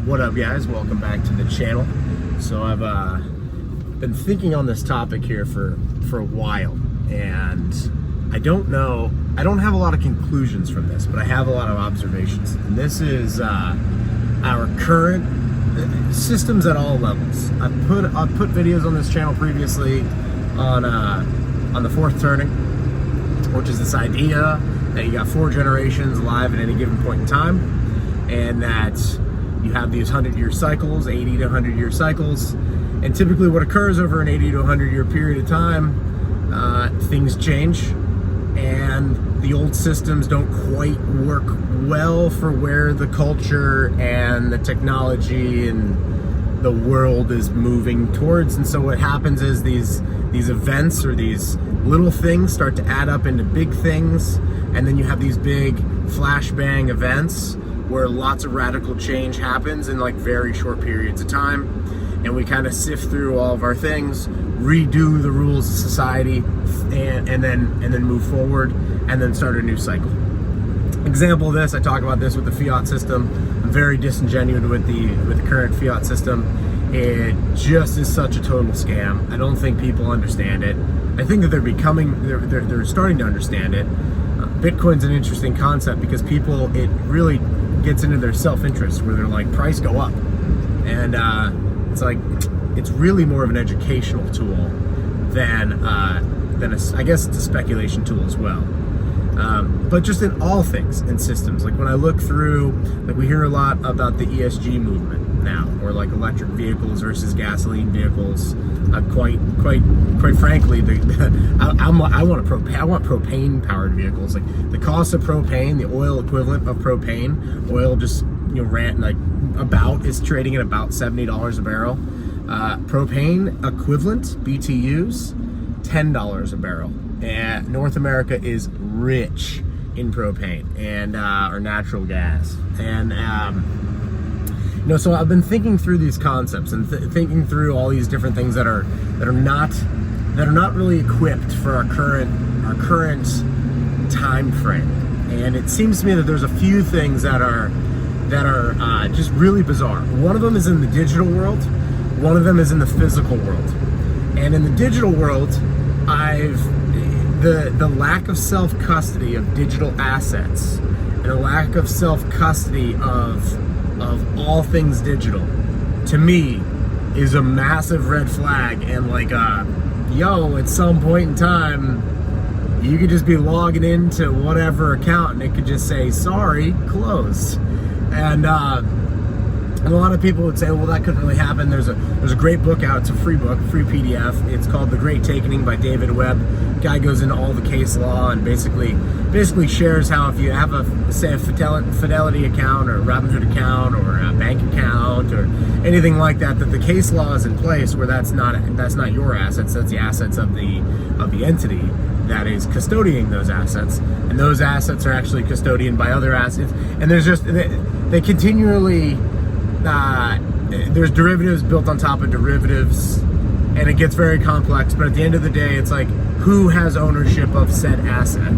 What up, guys? Welcome back to the channel. So I've been thinking on this topic here for a while, and I don't have a lot of conclusions from this, but I have a lot of observations. And this is our current systems at all levels. I've put videos on this channel previously on the fourth turning, which is this idea that you got 4 generations alive at any given point in time, and that you have these 100-year cycles, 80 to 100-year cycles, and typically what occurs over an 80 to 100-year period of time, things change, and the old systems don't quite work well for where the culture and the technology and the world is moving towards. And so what happens is these events or these little things start to add up into big things, and then you have these big flashbang events where lots of radical change happens in like very short periods of time, and we kind of sift through all of our things, redo the rules of society, and then move forward, and then start a new cycle. Example of this, I talk about this with the fiat system. I'm very disingenuous with the current fiat system. It just is such a total scam. I don't think people understand it. I think that they're starting to understand it. Bitcoin's an interesting concept because it really gets into their self-interest, where they're like, price go up, and it's really more of an educational tool than I guess it's a speculation tool as well. But just in all things in systems, like when I look through, like we hear a lot about the ESG movement now, or like electric vehicles versus gasoline vehicles. Quite frankly, I want propane powered vehicles. Like the cost of propane, the oil equivalent of propane, oil just is trading at about $70 a barrel. Propane equivalent BTUs, $10 a barrel. And North America is rich in propane and or natural gas, and so I've been thinking through these concepts and thinking through all these different things that are not really equipped for our current time frame. And it seems to me that there's a few things that are just really bizarre. One of them is in the digital world. One of them is in the physical world. And in the digital world, the lack of self-custody of digital assets and a lack of self-custody of all things digital, to me, is a massive red flag. And like, at some point in time, you could just be logging into whatever account and it could just say, sorry, closed. And a lot of people would say, well, that couldn't really happen. There's a great book out. It's a free book, free PDF. It's called The Great Takening by David Webb. Guy goes into all the case law and basically shares how if you have a Fidelity account or a Robinhood account or a bank account or anything like that, that the case law is in place where that's not your assets. That's the assets of the entity that is custodying those assets, and those assets are actually custodian by other assets. And there's just they continually. There's derivatives built on top of derivatives, and it gets very complex, but at the end of the day, it's like, who has ownership of said asset?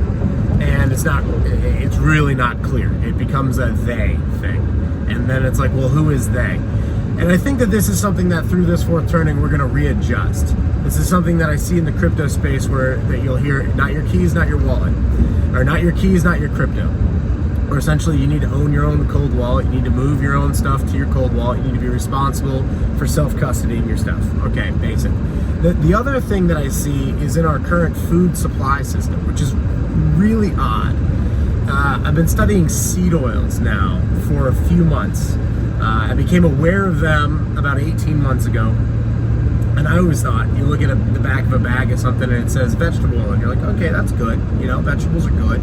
And it's really not clear. It becomes a they thing. And then it's like, well, who is they? And I think that this is something that through this fourth turning, we're gonna readjust. This is something that I see in the crypto space that you'll hear, not your keys, not your wallet, or not your keys, not your crypto. Or essentially, you need to own your own cold wallet. You need to move your own stuff to your cold wallet. You need to be responsible for self-custodying your stuff. Okay, basic. The other thing that I see is in our current food supply system, which is really odd. I've been studying seed oils now for a few months. I became aware of them about 18 months ago. And I always thought, you look at the back of a bag of something and it says vegetable oil, and you're like, okay, that's good. Vegetables are good.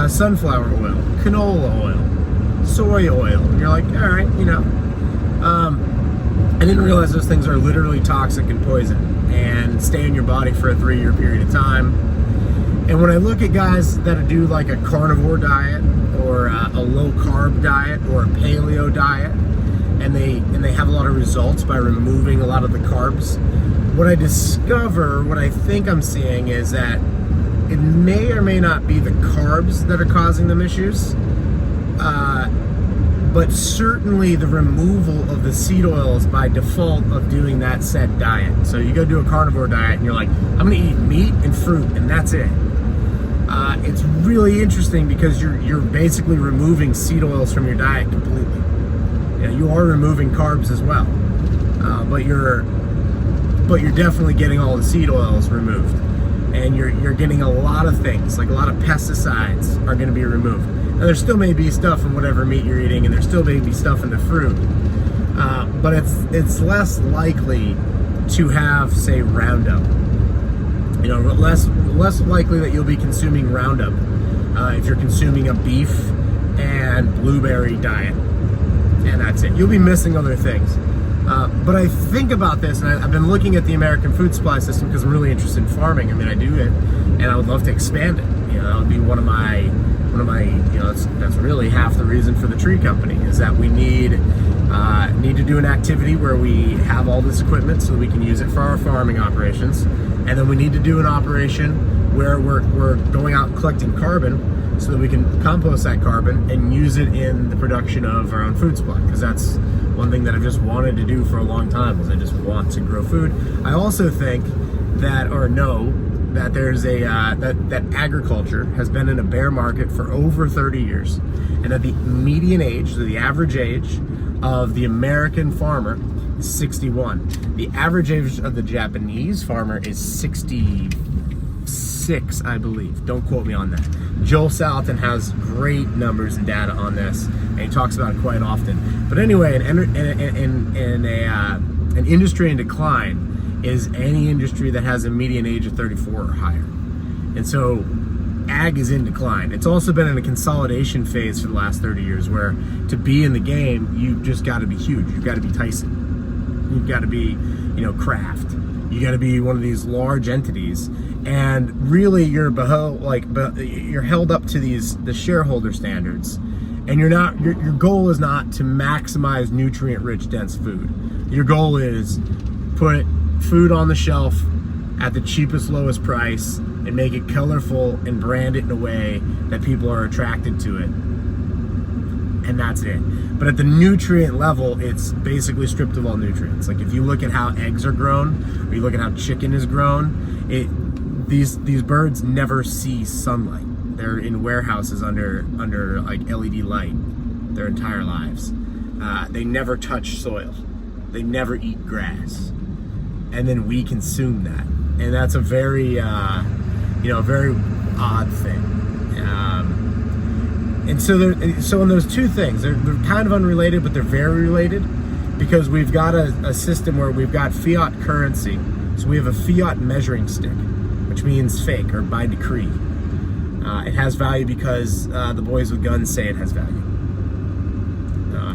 Sunflower oil, canola oil, soy oil. And you're like, all right, I didn't realize those things are literally toxic and poison and stay in your body for a 3-year period of time. And when I look at guys that do like a carnivore diet or a low carb diet or a paleo diet, and they have a lot of results by removing a lot of the carbs, what I think I'm seeing is that it may or may not be the carbs that are causing them issues, but certainly the removal of the seed oils by default of doing that said diet. So you go do a carnivore diet and you're like, I'm gonna eat meat and fruit and that's it. It's really interesting because you're basically removing seed oils from your diet completely. You are removing carbs as well, but you're definitely getting all the seed oils removed, and you're getting a lot of things, like a lot of pesticides are going to be removed. Now there still may be stuff in whatever meat you're eating, and there still may be stuff in the fruit, but it's less likely to have, say, Roundup. Less likely that you'll be consuming Roundup if you're consuming a beef and blueberry diet, and that's it. You'll be missing other things. But I think about this, and I've been looking at the American food supply system because I'm really interested in farming. I mean, I do it, and I would love to expand it. That would be one of my, that's really half the reason for the tree company, is that we need to do an activity where we have all this equipment so that we can use it for our farming operations, and then we need to do an operation where we're going out and collecting carbon so that we can compost that carbon and use it in the production of our own food supply, because that's one thing that I've just wanted to do for a long time, is I just want to grow food. I also think that, or know, that there's that agriculture has been in a bear market for over 30 years, and that the median age, so the average age of the American farmer is 61. The average age of the Japanese farmer is 66, I believe. Don't quote me on that. Joel Salatin has great numbers and data on this, and he talks about it quite often. But anyway, an industry in decline is any industry that has a median age of 34 or higher. And so ag is in decline. It's also been in a consolidation phase for the last 30 years, where to be in the game, you've just got to be huge. You've got to be Tyson. You've got to be, Kraft. You got to be one of these large entities, and really you're held up to the shareholder standards, and your goal is not to maximize nutrient-rich, dense food. Your goal is put food on the shelf at the cheapest, lowest price, and make it colorful and brand it in a way that people are attracted to it. And that's it. But at the nutrient level, it's basically stripped of all nutrients. Like if you look at how eggs are grown, or you look at how chicken is grown, these birds never see sunlight. They're in warehouses under like LED light their entire lives. They never touch soil. They never eat grass. And then we consume that. And that's a very, very odd thing. And so in those two things, they're kind of unrelated, but they're very related, because we've got a system where we've got fiat currency. So we have a fiat measuring stick, which means fake or by decree. It has value because the boys with guns say it has value.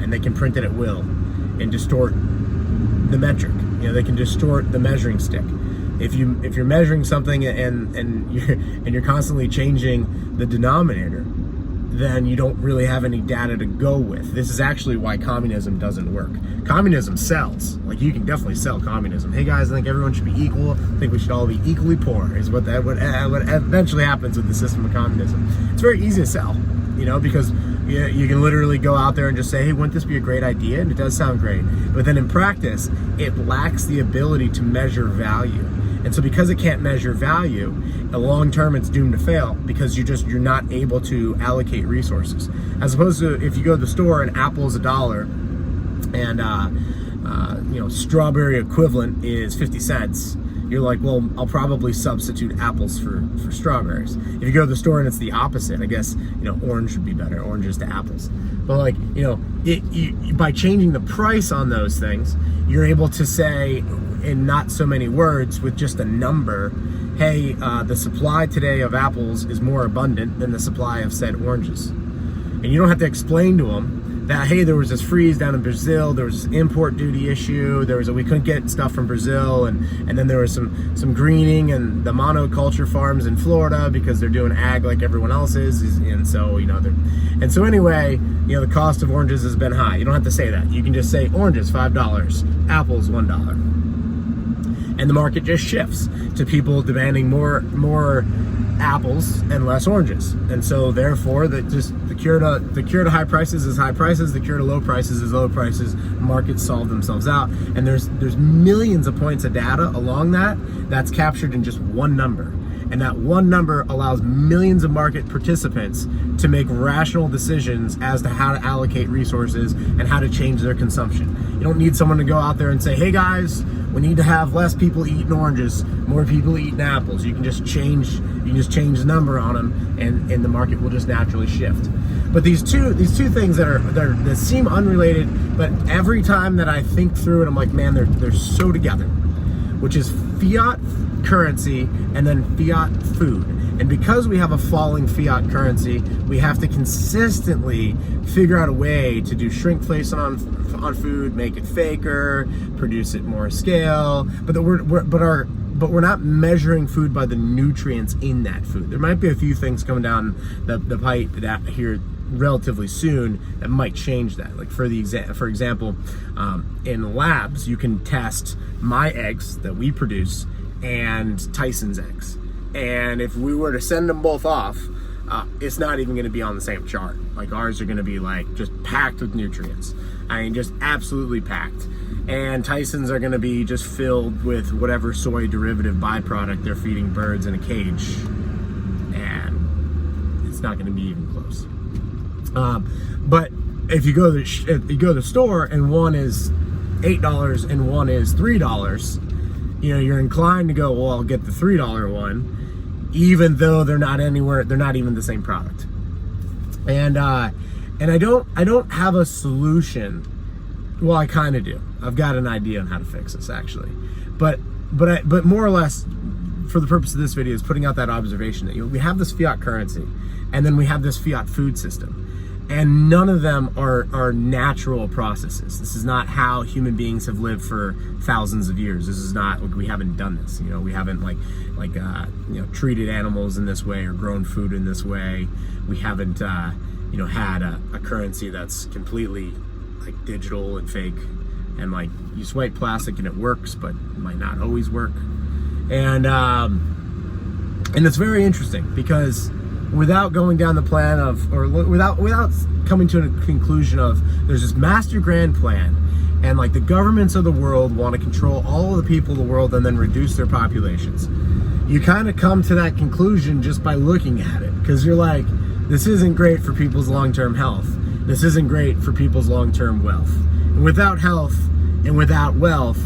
And they can print it at will and distort the metric. They can distort the measuring stick. If you're measuring something and you're constantly changing the denominator, then you don't really have any data to go with. This is actually why communism doesn't work. Communism sells. Like, you can definitely sell communism. Hey guys, I think everyone should be equal. I think we should all be equally poor, is what eventually happens with the system of communism. It's very easy to sell, because you can literally go out there and just say, hey, wouldn't this be a great idea? And it does sound great. But then in practice, it lacks the ability to measure value. And so because it can't measure value, in the long term it's doomed to fail, because you're not able to allocate resources. As opposed to if you go to the store and apple is $1 and strawberry equivalent is 50 cents, you're like, well, I'll probably substitute apples for strawberries. If you go to the store and it's the opposite, I guess, orange would be better, oranges to apples. But by changing the price on those things, you're able to say, in not so many words, with just a number, hey, the supply today of apples is more abundant than the supply of said oranges. And you don't have to explain to them that, hey, there was this freeze down in Brazil, there was this import duty issue, we couldn't get stuff from Brazil, and then there was some greening and the monoculture farms in Florida because they're doing ag like everyone else is, and so anyway, the cost of oranges has been high. You don't have to say that. You can just say oranges $5, apples $1. And the market just shifts to people demanding more apples and less oranges. And so therefore the cure to high prices is high prices, the cure to low prices is low prices. Markets solve themselves out. And there's millions of points of data along that's captured in just one number. And that one number allows millions of market participants to make rational decisions as to how to allocate resources and how to change their consumption. You don't need someone to go out there and say, hey guys, we need to have less people eating oranges, more people eating apples. You can just change the number on them, and the market will just naturally shift. But these two things that seem unrelated, but every time that I think through it, I'm like, man, they're so together, which is fiat currency and then fiat food. And because we have a falling fiat currency, we have to consistently figure out a way to do shrinkflation on food, make it faker, produce it more scale, but we're not measuring food by the nutrients in that food. There might be a few things coming down the pipe that here relatively soon that might change that. Like for example, in labs, you can test my eggs that we produce and Tyson's eggs. And if we were to send them both off, it's not even going to be on the same chart. Like ours are going to be like just packed with nutrients. I mean, just absolutely packed. And Tyson's are going to be just filled with whatever soy derivative byproduct they're feeding birds in a cage. And it's not going to be even close. But if you go to the store and one is $8 and one is $3, you're inclined to go, well, I'll get the $3 one, even though they're not even the same product. And I don't have a solution. Well, I kind of do. I've got an idea on how to fix this actually, but more or less, for the purpose of this video, is putting out that observation that we have this fiat currency, and then we have this fiat food system. And none of them are natural processes. This is not how human beings have lived for thousands of years. This is not, we haven't done this. We haven't treated animals in this way or grown food in this way. We haven't had a currency that's completely like digital and fake, and like you swipe plastic and it works, but it might not always work. And it's very interesting because without going down the plan of, or without coming to a conclusion of, there's this master grand plan, and like the governments of the world want to control all of the people of the world and then reduce their populations. You kind of come to that conclusion just by looking at it, because you're like, this isn't great for people's long-term health. This isn't great for people's long-term wealth. And without health and without wealth,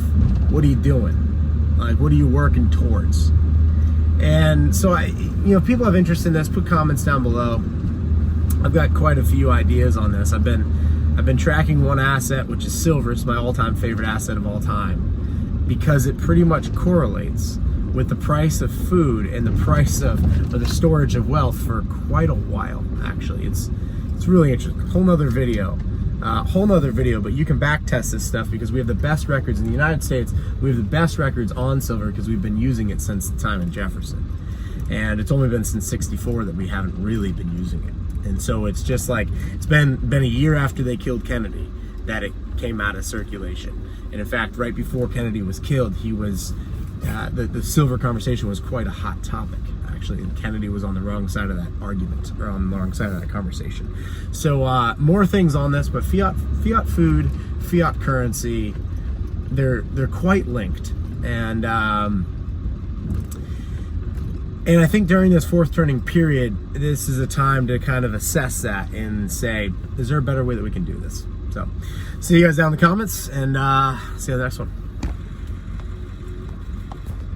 what are you doing? Like, what are you working towards? And so if people have interest in this, put comments down below. I've got quite a few ideas on this. I've been tracking one asset, which is silver. It's my all-time favorite asset of all time, because it pretty much correlates with the price of food and the price of, or the storage of wealth, for quite a while. Actually, it's really interesting. Whole nother video, but you can back test this stuff because we have the best records in the United States. We have the best records on silver because we've been using it since the time of Jefferson. And it's only been since '64 that we haven't really been using it. And so it's just like, it's been a year after they killed Kennedy that it came out of circulation. And in fact, right before Kennedy was killed, he was, the silver conversation was quite a hot topic, actually. And Kennedy was on the wrong side of that argument, or on the wrong side of that conversation. So more things on this, but fiat food, fiat currency, they're quite linked. And I think during this fourth turning period, this is a time to kind of assess that and say, is there a better way that we can do this? So see you guys down in the comments, and see you on the next one.